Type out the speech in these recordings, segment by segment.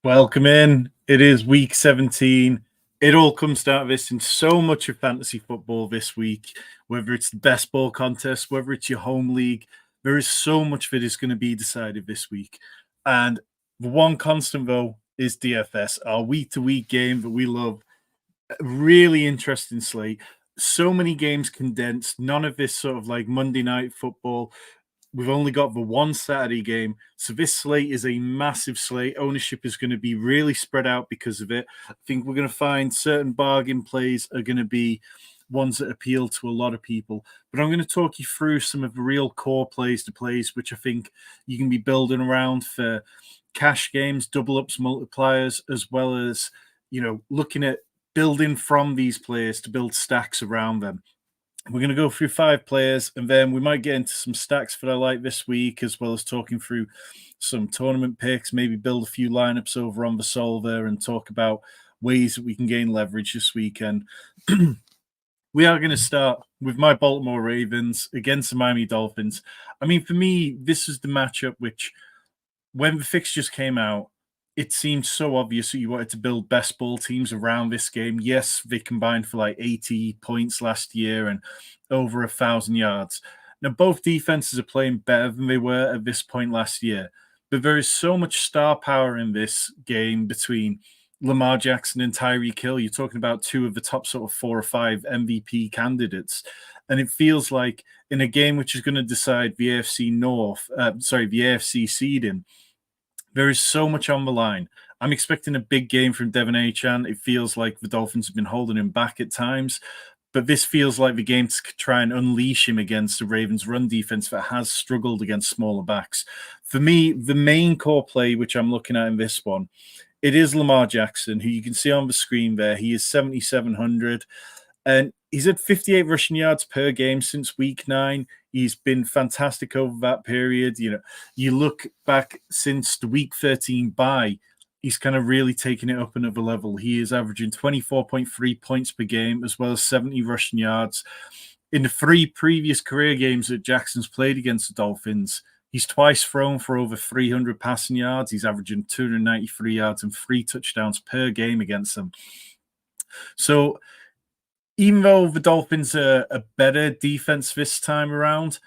Welcome in. It is week 17. It all comes down to this in so much of fantasy football this week, whether it's the best ball contest, whether it's your home league. There is so much that is going to be decided this week. And the one constant, though, is DFS, our week to week game that we love. A really interesting slate. So many games condensed, none of this sort of like Monday night football. We've only got the one Saturday game. So this slate is a massive slate. Ownership is going to be really spread out because of it. I think we're going to find certain bargain plays are going to be ones that appeal to a lot of people. But I'm going to talk you through some of the real core plays to plays, which I think you can be building around for cash games, double ups, multipliers, as well as, looking at building from these players to build stacks around them. We're going to go through 5 players, and then we might get into some stacks that I like this week, as well as talking through some tournament picks, maybe build a few lineups over on the solver and talk about ways that we can gain leverage this weekend. We are going to start with my Baltimore Ravens against the Miami Dolphins. I mean, for me, this is the matchup which, when the fixtures came out, it seemed so obvious that you wanted to build best ball teams around this game. Yes, they combined for like 80 points last year and over 1,000 yards. Now, both defenses are playing better than they were at this point last year, but there is so much star power in this game between Lamar Jackson and Tyreek Hill. You're talking about two of the top sort of 4 or 5 MVP candidates. And it feels like in a game which is going to decide the the AFC seeding, there is so much on the line. I'm expecting a big game from Devon Achane. It feels like the Dolphins have been holding him back at times, but this feels like the game to try and unleash him against the Ravens' run defense that has struggled against smaller backs. For me, the main core play, which I'm looking at in this one, it is Lamar Jackson, who you can see on the screen there. He is 7,700, and he's had 58 rushing yards per game since week 9. He's been fantastic over that period. You look back since the week 13 bye, he's kind of really taken it up another level. He is averaging 24.3 points per game, as well as 70 rushing yards. In the 3 previous career games that Jackson's played against the Dolphins, he's twice thrown for over 300 passing yards. He's averaging 293 yards and 3 touchdowns per game against them. So even though the Dolphins are a better defense this time around,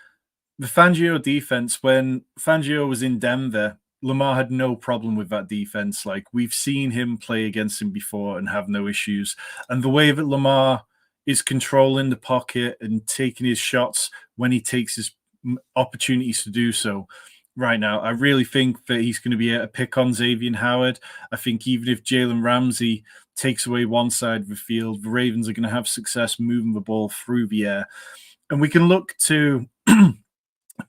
the Fangio defense, when Fangio was in Denver, Lamar had no problem with that defense. Like, we've seen him play against him before and have no issues. And the way that Lamar is controlling the pocket and taking his shots when he takes his opportunities to do so right now, I really think that he's going to be able to pick on Xavier Howard. I think even if Jalen Ramsey takes away one side of the field, the Ravens are going to have success moving the ball through the air. And we can look to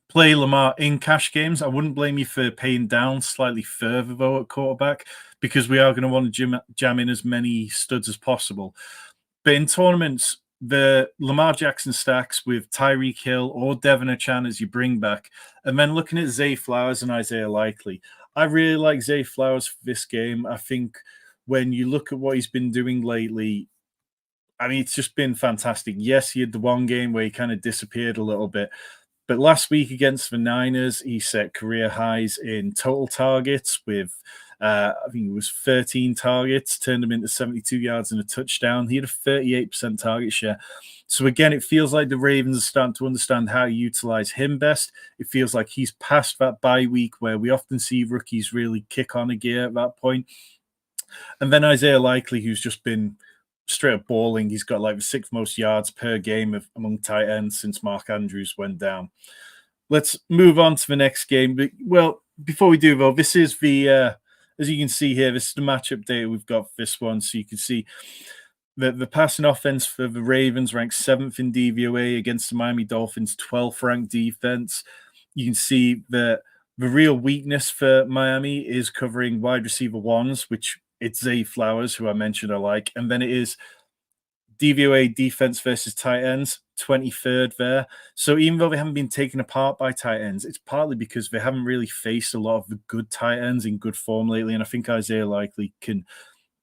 play Lamar in cash games. I wouldn't blame you for paying down slightly further, though, at quarterback, because we are going to want to jam in as many studs as possible. But in tournaments, the Lamar Jackson stacks with Tyreek Hill or Devon Achane as you bring back, and then looking at Zay Flowers and Isaiah Likely. I really like Zay Flowers for this game. I think when you look at what he's been doing lately, I mean, it's just been fantastic. Yes, he had the one game where he kind of disappeared a little bit, but last week against the Niners, he set career highs in total targets with, I think it was 13 targets, turned them into 72 yards and a touchdown. He had a 38% target share. So again, it feels like the Ravens are starting to understand how to utilize him best. It feels like he's past that bye week where we often see rookies really kick on a gear at that point. And then Isaiah Likely, who's just been straight up balling. He's got like the 6th most yards per game among tight ends since Mark Andrews went down. Let's move on to the next game. Well, before we do, though, this is the, as you can see here, this is the matchup data we've got for this one. So you can see that the passing offense for the Ravens ranks 7th in DVOA against the Miami Dolphins, 12th ranked defense. You can see that the real weakness for Miami is covering wide receiver ones, which it's Zay Flowers, who I mentioned I like. And then it is DVOA defense versus tight ends, 23rd there. So even though they haven't been taken apart by tight ends, it's partly because they haven't really faced a lot of the good tight ends in good form lately. And I think Isaiah Likely can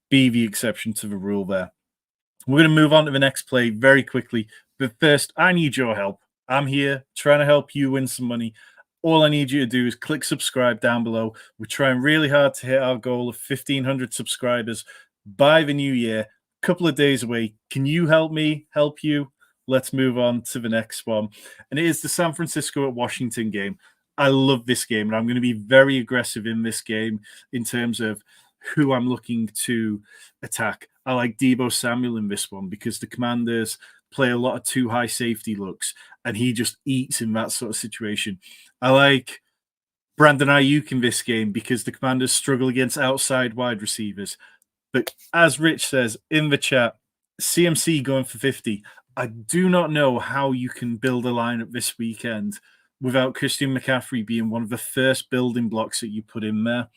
be the exception to the rule there. We're going to move on to the next play very quickly. But first, I need your help. I'm here trying to help you win some money. all I need you to do is click subscribe down below. We're trying really hard to hit our goal of 1,500 subscribers by the new year. A couple of days away. Can you help me? Help you? Let's move on to the next one. And it is the San Francisco at Washington game. I love this game, and I'm going to be very aggressive in this game in terms of who I'm looking to attack. I like Deebo Samuel in this one because the Commanders play a lot of too high safety looks, and he just eats in that sort of situation. I like Brandon Ayuk in this game because the Commanders struggle against outside wide receivers. But as Rich says in the chat, CMC going for 50. I do not know how you can build a lineup this weekend without Christian McCaffrey being one of the first building blocks that you put in there.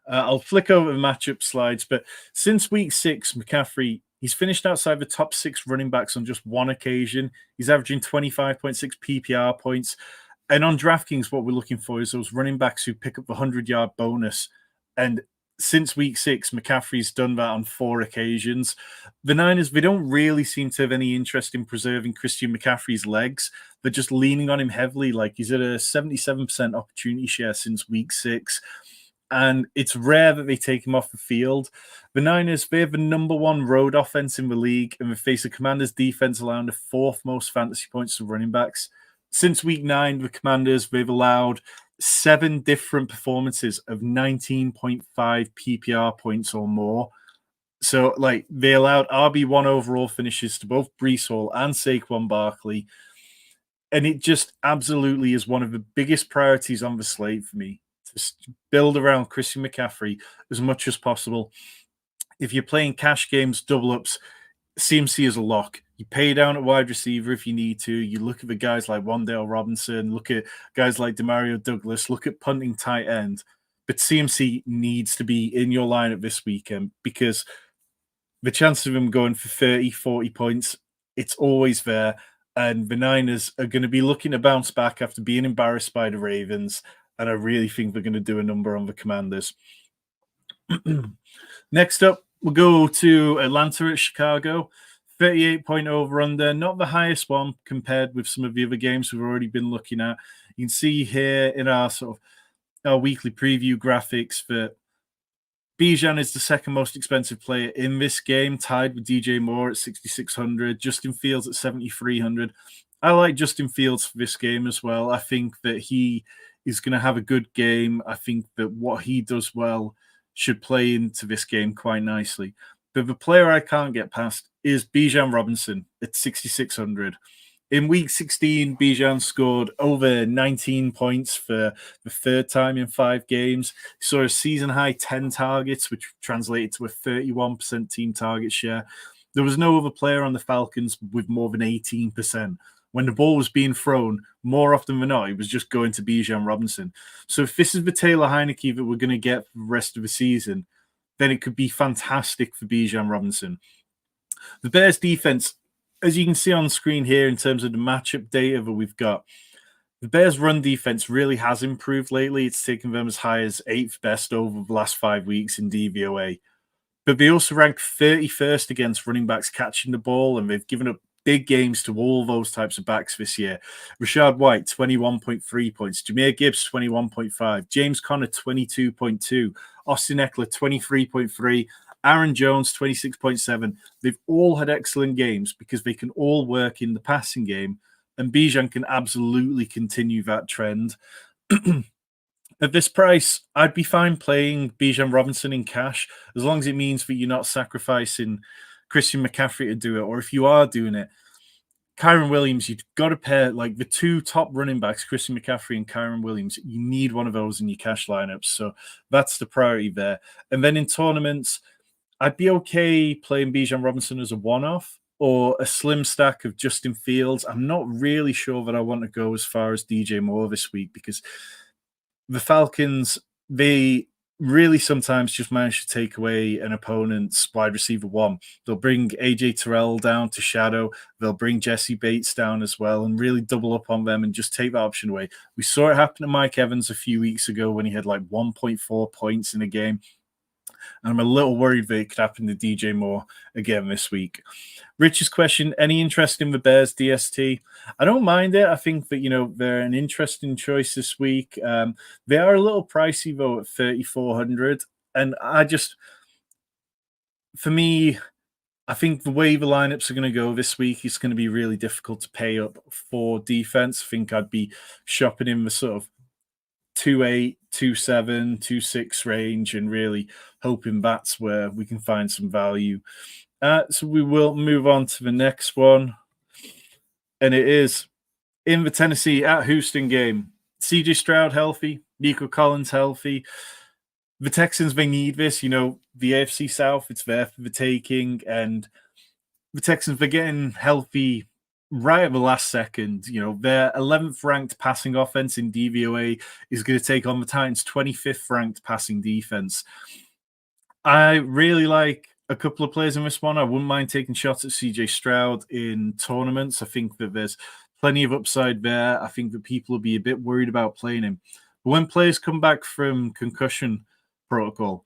I'll flick over the matchup slides, but since week 6, McCaffrey, he's finished outside the top 6 running backs on just one occasion. He's averaging 25.6 PPR points. And on DraftKings, what we're looking for is those running backs who pick up the 100-yard bonus. And since week 6, McCaffrey's done that on 4 occasions. The Niners, they don't really seem to have any interest in preserving Christian McCaffrey's legs. They're just leaning on him heavily. Like, he's at a 77% opportunity share since week 6. And it's rare that they take him off the field. The Niners, they have the number 1 road offense in the league, and they face the Commanders' defense allowing the 4th most fantasy points to running backs. Since week 9, the Commanders, they've allowed 7 different performances of 19.5 PPR points or more. So, like, they allowed RB1 overall finishes to both Breece Hall and Saquon Barkley. And it just absolutely is one of the biggest priorities on the slate for me, to build around Christian McCaffrey as much as possible. If you're playing cash games, double ups, CMC is a lock. You pay down at wide receiver if you need to. You look at the guys like Wan'Dale Robinson, look at guys like Demario Douglas, look at punting tight end. But CMC needs to be in your lineup this weekend because the chance of him going for 30, 40 points, it's always there. And the Niners are going to be looking to bounce back after being embarrassed by the Ravens. And I really think they're going to do a number on the Commanders. Next up, we'll go to Atlanta at Chicago. 38-point over-under, not the highest one compared with some of the other games we've already been looking at. You can see here in our sort of our weekly preview graphics that Bijan is the second most expensive player in this game, tied with DJ Moore at 6,600, Justin Fields at 7,300. I like Justin Fields for this game as well. I think that he is going to have a good game. I think that what he does well should play into this game quite nicely. But the player I can't get past is Bijan Robinson at 6,600. In week 16, Bijan scored over 19 points for the 3rd time in 5 games. He saw a season-high 10 targets, which translated to a 31% team target share. There was no other player on the Falcons with more than 18%. When the ball was being thrown, more often than not, it was just going to Bijan Robinson. So if this is the Taylor Heineke that we're going to get for the rest of the season, then it could be fantastic for Bijan Robinson. The Bears defense, as you can see on screen here in terms of the matchup data that we've got, the Bears' run defense really has improved lately. It's taken them as high as 8th best over the last 5 weeks in DVOA. But they also ranked 31st against running backs catching the ball, and they've given up big games to all those types of backs this year. Rashad White, 21.3 points. Jahmyr Gibbs, 21.5. James Conner, 22.2. Austin Eckler, 23.3. Aaron Jones, 26.7. They've all had excellent games because they can all work in the passing game, and Bijan can absolutely continue that trend. At this price, I'd be fine playing Bijan Robinson in cash as long as it means that you're not sacrificing Christian McCaffrey to do it. Or if you are doing it, Kyren Williams, you've got to pair like the 2 top running backs, Christian McCaffrey and Kyren Williams. You need one of those in your cash lineups. So that's the priority there. And then in tournaments, I'd be okay playing Bijan Robinson as a one-off or a slim stack of Justin Fields. I'm not really sure that I want to go as far as DJ Moore this week because the Falcons, they really sometimes just manage to take away an opponent's wide receiver 1. They'll bring AJ Terrell down to shadow. They'll bring Jesse Bates down as well and really double up on them and just take that option away. We saw it happen to Mike Evans a few weeks ago when he had like 1.4 points in a game. And I'm a little worried that it could happen to DJ Moore again this week. Rich's question, any interest in the Bears DST? I don't mind it. I think that, they're an interesting choice this week. They are a little pricey, though, at 3,400. And for me, I think the way the lineups are going to go this week is going to be really difficult to pay up for defense. I think I'd be shopping in the sort of 2.8, 2.7, 2.6 range and really hoping that's where we can find some value. So we will move on to the next one. And it is in the Tennessee at Houston game. CJ Stroud healthy, Nico Collins healthy. The Texans, they need this. The AFC South, it's there for the taking. And the Texans, they're getting healthy right at the last second. Their 11th ranked passing offense in DVOA is going to take on the Titans' 25th ranked passing defense. I really like a couple of players in this one. I wouldn't mind taking shots at CJ Stroud in tournaments. I think that there's plenty of upside there. I think that people will be a bit worried about playing him. But when players come back from concussion protocol,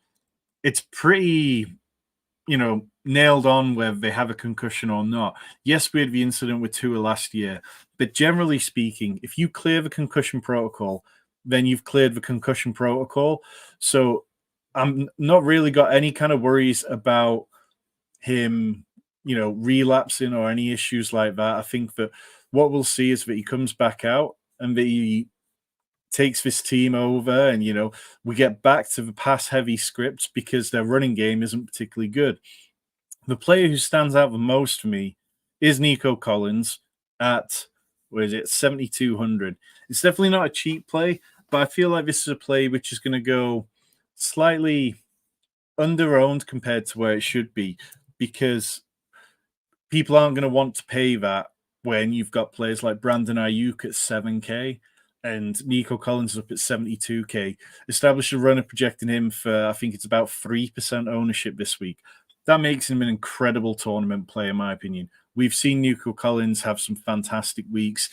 it's pretty, nailed on whether they have a concussion or not. Yes, we had the incident with Tua last year, but generally speaking, if you clear the concussion protocol, then you've cleared the concussion protocol. So I'm not really got any kind of worries about him, relapsing or any issues like that. I think that what we'll see is that he comes back out and that he takes this team over and, we get back to the pass-heavy script because their running game isn't particularly good. The player who stands out the most for me is Nico Collins at, 7,200. It's definitely not a cheap play, but I feel like this is a play which is going to go slightly under-owned compared to where it should be because people aren't going to want to pay that when you've got players like Brandon Ayuk at 7K and Nico Collins is up at 72K. Established a runner projecting him for, I think it's about 3% ownership this week. That makes him an incredible tournament play, in my opinion. We've seen Nico Collins have some fantastic weeks.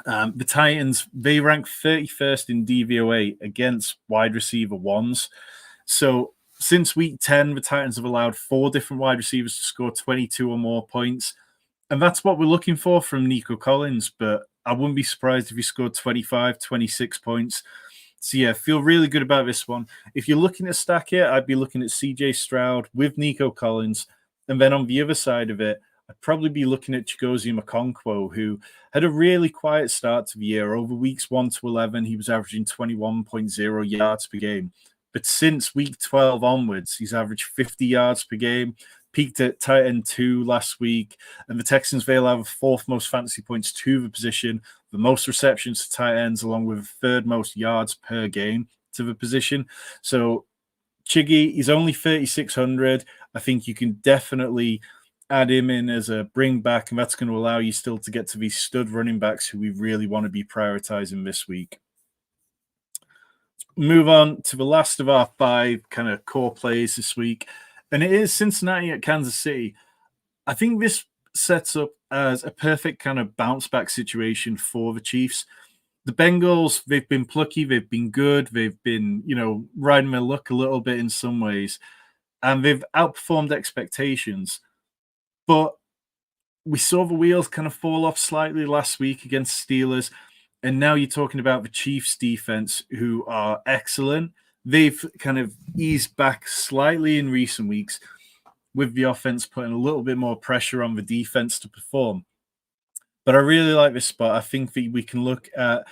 The Titans, they rank 31st in DVOA against wide receiver ones. So since week 10, the Titans have allowed 4 different wide receivers to score 22 or more points. And that's what we're looking for from Nico Collins. But I wouldn't be surprised if he scored 25, 26 points. So, yeah, feel really good about this one. If you're looking at stack it, I'd be looking at CJ Stroud with Nico Collins. And then on the other side of it, I'd probably be looking at Chigozie Okonkwo, who had a really quiet start to the year. Over weeks 1 to 11, he was averaging 21.0 yards per game. But since week 12 onwards, he's averaged 50 yards per game, peaked at tight end 2 last week. And the Texans, they'll have 4th most fantasy points to the position, the most receptions to tight ends, along with 3rd most yards per game to the position. So Chiggy, he's only 3,600. I think you can definitely add him in as a bring back, and that's going to allow you still to get to these stud running backs who we really want to be prioritizing this week. Move on to the last of our 5 kind of core plays this week, and it is Cincinnati at Kansas City. I think this sets up as a perfect kind of bounce back situation for the Chiefs. The Bengals, they've been plucky, they've been good, they've been, riding their luck a little bit in some ways, and they've outperformed expectations. But we saw the wheels kind of fall off slightly last week against Steelers. And now you're talking about the Chiefs defense, who are excellent. They've kind of eased back slightly in recent weeks with the offense putting a little bit more pressure on the defense to perform. But I really like this spot. I think that we can look at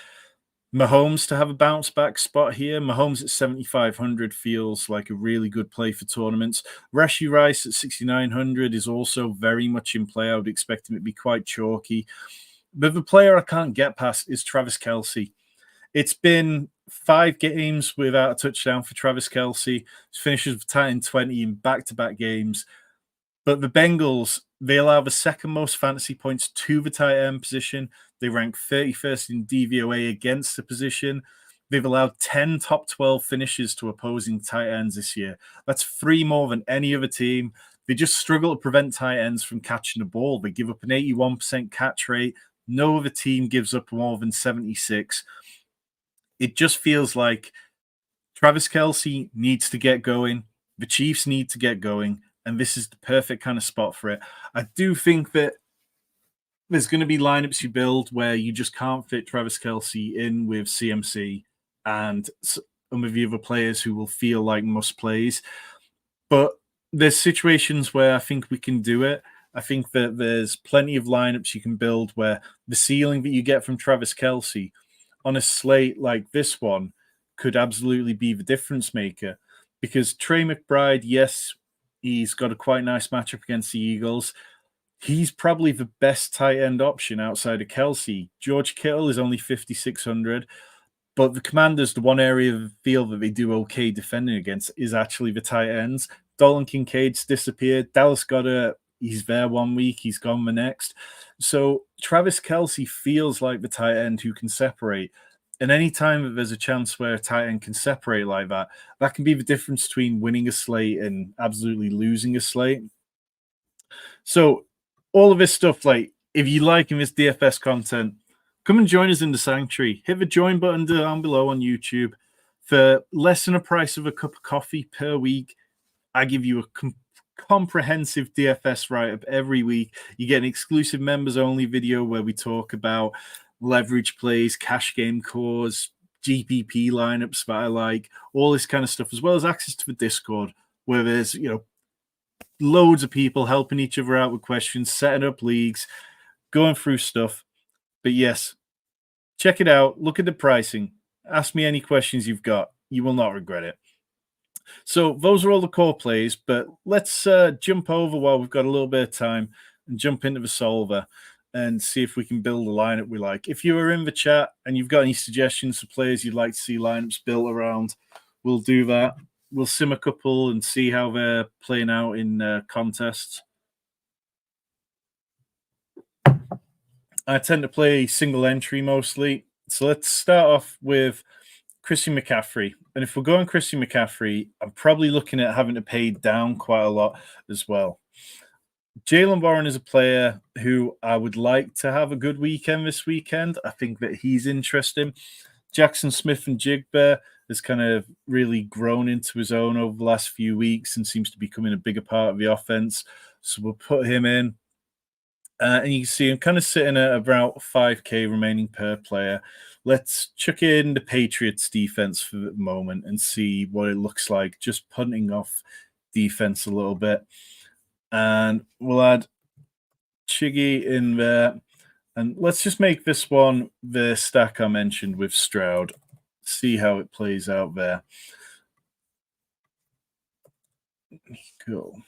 Mahomes to have a bounce back spot here. Mahomes at 7,500 feels like a really good play for tournaments. Rashee Rice at 6,900 is also very much in play. I would expect him to be quite chalky. But the player I can't get past is Travis Kelce. It's been 5 games without a touchdown for Travis Kelce. He finishes with tight end 20 in back-to-back games. But the Bengals, they allow the 2nd most fantasy points to the tight end position. They rank 31st in DVOA against the position. They've allowed 10 top 12 finishes to opposing tight ends this year. That's 3 more than any other team. They just struggle to prevent tight ends from catching the ball. They give up an 81% catch rate. No other team gives up more than 76. It just feels like Travis Kelce needs to get going. The Chiefs need to get going, and this is the perfect kind of spot for it. I do think that there's going to be lineups you build where you just can't fit Travis Kelce in with CMC and some of the other players who will feel like must plays. But there's situations where I think we can do it. I think that there's plenty of lineups you can build where the ceiling that you get from Travis Kelce on a slate like this one could absolutely be the difference maker. Because Trey McBride, yes, he's got a quite nice matchup against the Eagles. He's probably the best tight end option outside of Kelce. George Kittle is only 5,600. But the Commanders, the one area of the field that they do okay defending against is actually the tight ends. Dalton Kincaid's disappeared. Dallas Goedert, he's there one week, he's gone the next. So Travis Kelce feels like the tight end who can separate. And anytime that there's a chance where a tight end can separate like that, that can be the difference between winning a slate and absolutely losing a slate. So all of this stuff, like if you liking this DFS content, come and join us in the sanctuary. Hit the join button down below on YouTube. For less than a price of a cup of coffee per week, I give you a comprehensive DFS write-up every week. You get an exclusive members-only video where we talk about leverage plays, cash game cores, GPP lineups that I like, all this kind of stuff, as well as access to the Discord where there's, loads of people helping each other out with questions, setting up leagues, going through stuff. But yes, check it out. Look at the pricing. Ask me any questions you've got. You will not regret it. So those are all the core plays, but let's jump over while we've got a little bit of time and jump into the solver and see if we can build a lineup we like. If you are in the chat and you've got any suggestions for players you'd like to see lineups built around, we'll do that. We'll sim a couple and see how they're playing out in contests. I tend to play single entry mostly. So let's start off with Christian McCaffrey. And if we're going Christian McCaffrey, I'm probably looking at having to pay down quite a lot as well. Jaylen Warren is a player who I would like to have a good weekend this weekend. I think that he's interesting. Jackson Smith-Njigba has kind of really grown into his own over the last few weeks and seems to be becoming a bigger part of the offense. So we'll put him in. And you can see I'm kind of sitting at about 5K remaining per player. Let's chuck in the Patriots defense for the moment and see what it looks like, just punting off defense a little bit. And we'll add Chiggy in there. And let's just make this one the stack I mentioned with Stroud. See how it plays out there. Cool.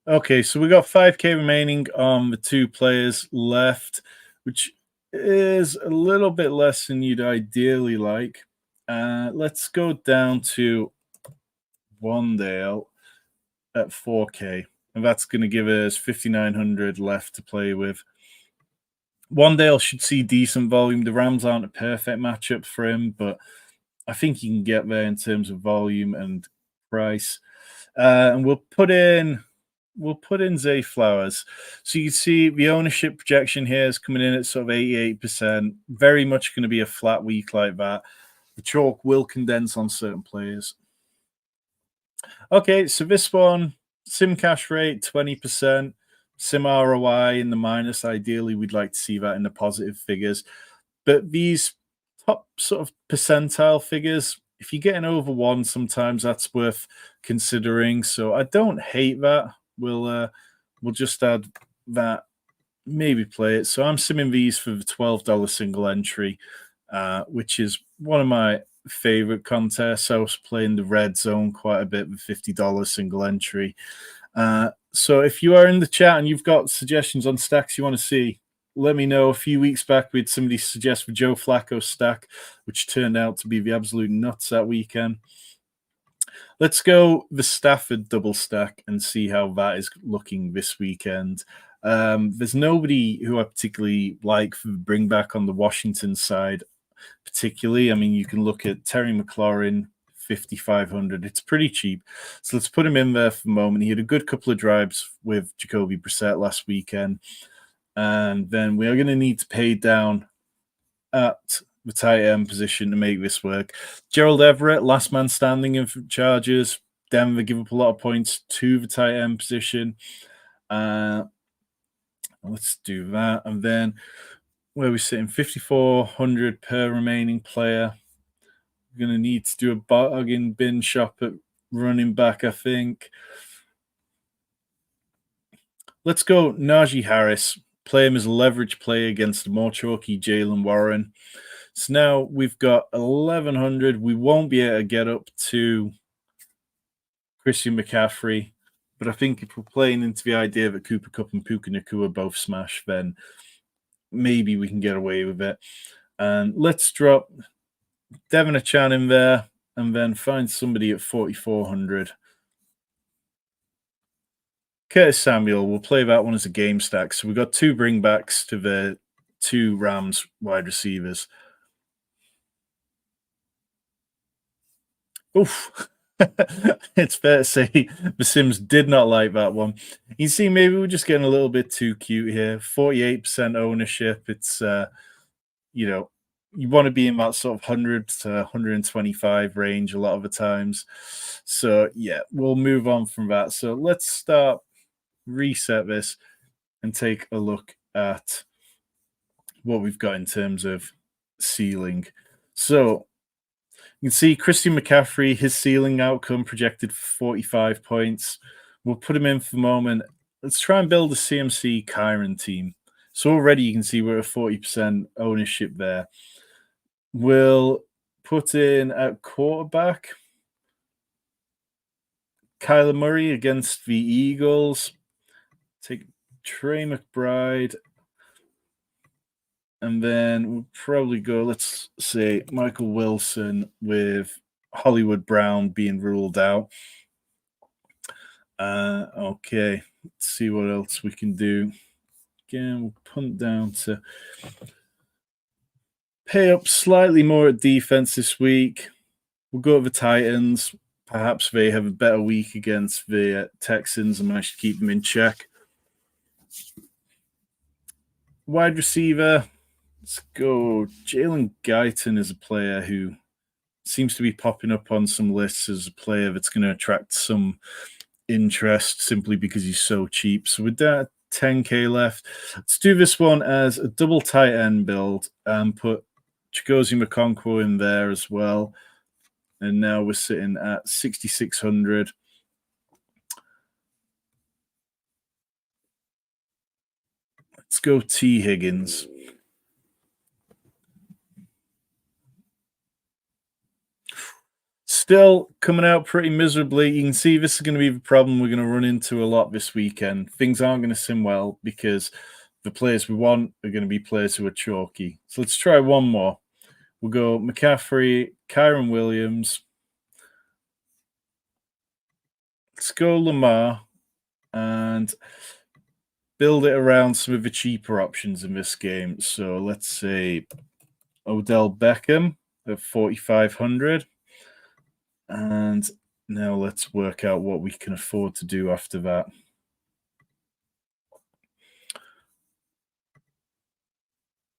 Okay, so we got 5K remaining on the two players left, which is a little bit less than you'd ideally like. Let's go down to Wandale at 4K, and that's going to give us 5,900 left to play with. Wandale should see decent volume. The Rams aren't a perfect matchup for him, but I think he can get there in terms of volume and price. And we'll put in Zay Flowers. So you can see the ownership projection here is coming in at sort of 88%. Very much going to be a flat week like that. The chalk will condense on certain players. Okay, so this one, sim cash rate, 20%. Sim ROI in the minus. Ideally, we'd like to see that in the positive figures. But these top sort of percentile figures, if you're getting over one, sometimes that's worth considering. So I don't hate that. We'll just add that, maybe play it. So I'm simming these for the $12 single entry, which is one of my favorite contests. I was playing the red zone quite a bit with $50 single entry. So if you are in the chat and you've got suggestions on stacks you want to see, let me know. A few weeks back, we had somebody suggest the Joe Flacco stack, which turned out to be the absolute nuts that weekend. Let's go the Stafford double stack and see how that is looking this weekend. There's nobody who I particularly like for the bring back on the Washington side, particularly. I mean, you can look at Terry McLaurin, 5,500. It's pretty cheap. So let's put him in there for the moment. He had a good couple of drives with Jacoby Brissett last weekend. And then we are going to need to pay down at the tight end position to make this work. Gerald Everett, last man standing in Chargers. Denver give up a lot of points to the tight end position. Let's do that. And then where we sitting, 5,400 per remaining player. We're going to need to do a bargain bin shop at running back, I think. Let's go Najee Harris. Play him as a leverage play against the more chalky Jalen Warren. So now we've got 1,100. We won't be able to get up to Christian McCaffrey. But I think if we're playing into the idea that Cooper Kupp and Puka Nacua both smash, then maybe we can get away with it. And let's drop Devin Achan in there and then find somebody at 4,400. Curtis Samuel, we'll play that one as a game stack. So we've got 2 bringbacks to the 2 Rams wide receivers. Oof. It's fair to say the Sims did not like that one. You see, maybe we're just getting a little bit too cute here. 48% ownership. It's, you want to be in that sort of 100 to 125 range a lot of the times. So, yeah, we'll move on from that. So let's reset this and take a look at what we've got in terms of ceiling. So you can see Christian McCaffrey, his ceiling outcome projected for 45 points. We'll put him in for the moment. Let's try and build a CMC Kyron team. So already you can see we're at 40% ownership there. We'll put in at quarterback Kyler Murray against the Eagles. Take Trey McBride. And then we'll probably go, let's say, Michael Wilson with Hollywood Brown being ruled out. Okay, let's see what else we can do. Again, we'll punt down to pay up slightly more at defense this week. We'll go to the Titans. Perhaps they have a better week against the Texans and manage to keep them in check. Wide receiver. Let's go. Jalen Guyton is a player who seems to be popping up on some lists as a player that's going to attract some interest simply because he's so cheap. So with that, 10K left. Let's do this one as a double tight end build and put Chigozie Okonkwo in there as well. And now we're sitting at 6,600. Let's go T. Higgins. Still coming out pretty miserably. You can see this is going to be the problem we're going to run into a lot this weekend. Things aren't going to sim well because the players we want are going to be players who are chalky. So let's try one more. We'll go McCaffrey, Kyron Williams. Let's go Lamar and build it around some of the cheaper options in this game. So let's say Odell Beckham at 4,500. And now let's work out what we can afford to do after that.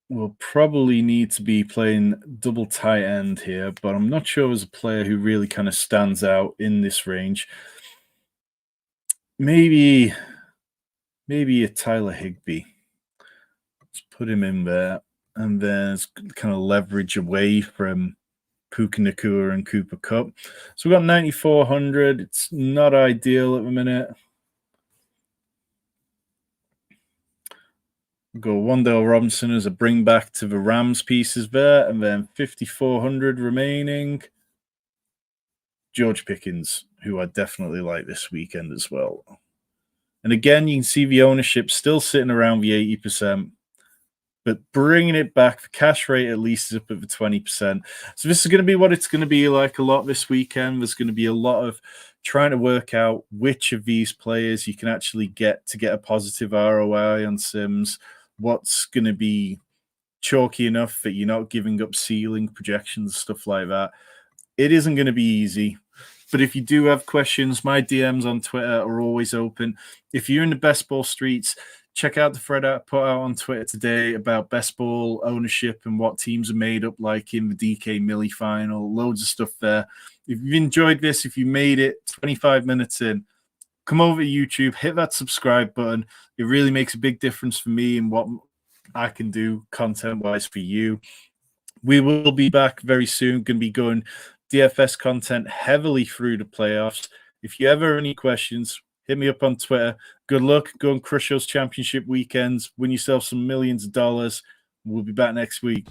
We'll probably need to be playing double tight end here, but I'm not sure there's a player who really kind of stands out in this range. Maybe a Tyler Higbee. Let's put him in there, and then kind of leverage away from Puka Nacua and Cooper Kupp. So we've got 9,400. It's not ideal at the minute. We'll go Wan'Dale Robinson as a bring back to the Rams pieces there, and then 5,400 remaining. George Pickens, who I definitely like this weekend as well. And again, you can see the ownership still sitting around the 80%. But bringing it back, the cash rate at least is up at the 20%. So this is going to be what it's going to be like a lot this weekend. There's going to be a lot of trying to work out which of these players you can actually get to get a positive ROI on Sims. What's going to be chalky enough that you're not giving up ceiling projections, stuff like that. It isn't going to be easy. But if you do have questions, my DMs on Twitter are always open. If you're in the best ball streets, check out the thread I put out on Twitter today about best ball ownership and what teams are made up like in the DK Millie final. Loads of stuff there. If you've enjoyed this, if you made it 25 minutes in, come over to YouTube, hit that subscribe button. It really makes a big difference for me and what I can do content-wise for you. We will be back very soon. Going to be going DFS content heavily through the playoffs. If you ever have any questions, hit me up on Twitter. Good luck. Go and crush those championship weekends. Win yourself some millions of dollars. We'll be back next week.